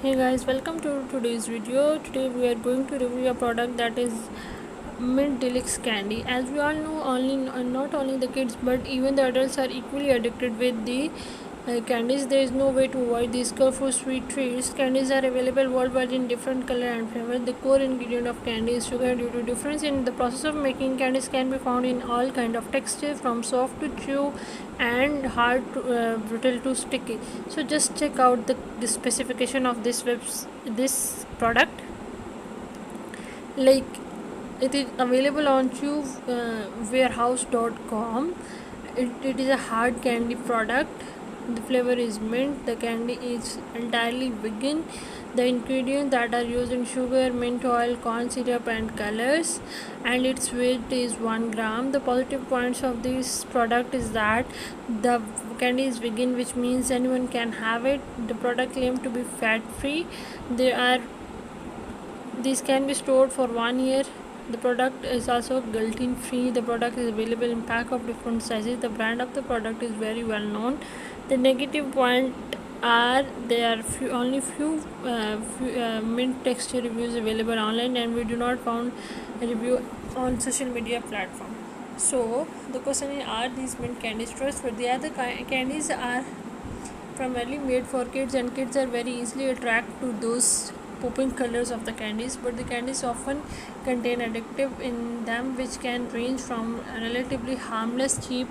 Hey guys, welcome to today's video. Today we are going to review a product that is Mint Deluxe candy. As we all know, not only the kids but even the adults are equally addicted with the candies. There is no way to avoid these colorful sweet treats. Candies are available worldwide in different color and flavor. The core ingredient of candy is sugar. Due to difference in the process of making, candies can be found in all kind of texture, from soft to chew and hard to brittle to sticky. So just check out the specification of this product. Like, it is available on chewarehouse.com. It is a hard candy product. The flavor is mint. The candy is entirely vegan. The ingredients that are used in sugar, mint oil, corn syrup, and colors, and its weight is 1 gram. The positive points of this product is that the candy is vegan, which means anyone can have it. The product claims to be fat free. These can be stored for 1 year. The product is also gluten free. The product is available in pack of different sizes. The brand of the product is very well known. The negative point are there are only few mint texture reviews available online, and we do not found a review on social media platform. So the question is, are these mint candies trustworthy? The other candies are primarily made for kids, and kids are very easily attracted to those popping colors of the candies, but the candies often contain addictive in them, which can range from relatively harmless cheap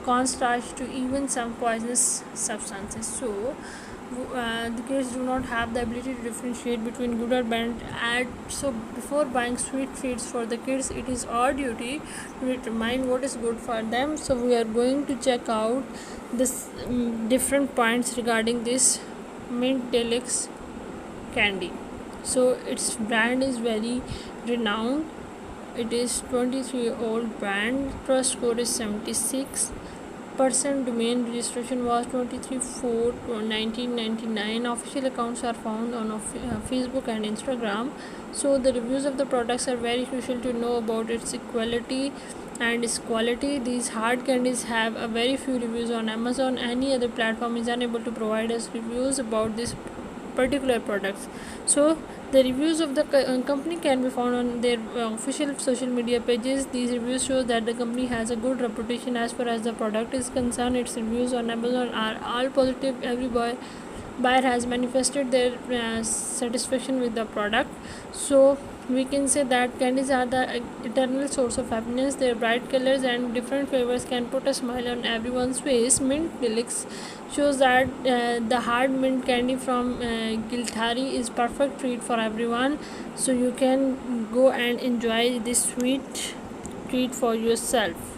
cornstarch to even some poisonous substances. So the kids do not have the ability to differentiate between good or bad. So before buying sweet treats for the kids, it is our duty to determine what is good for them. So we are going to check out this different points regarding this Mint Deluxe candy. So its brand is very renowned. It is 23-year-old brand. Trust score is 76%. Domain registration was 23/4/1999. Official accounts are found on Facebook and Instagram. So the reviews of the products are very crucial to know about its quality and its quality. These hard candies have a very few reviews on Amazon. Any other platform is unable to provide us reviews about this particular products. So the reviews of the company can be found on their official social media pages. These reviews show that the company has a good reputation as far as the product is concerned. Its reviews on Amazon are all positive. Every buyer has manifested their satisfaction with the product. So we can say that candies are the eternal source of happiness. Their bright colors and different flavors can put a smile on everyone's face. Mint Deluxe shows that the hard mint candy from Gilthari is perfect treat for everyone. So you can go and enjoy this sweet treat for yourself.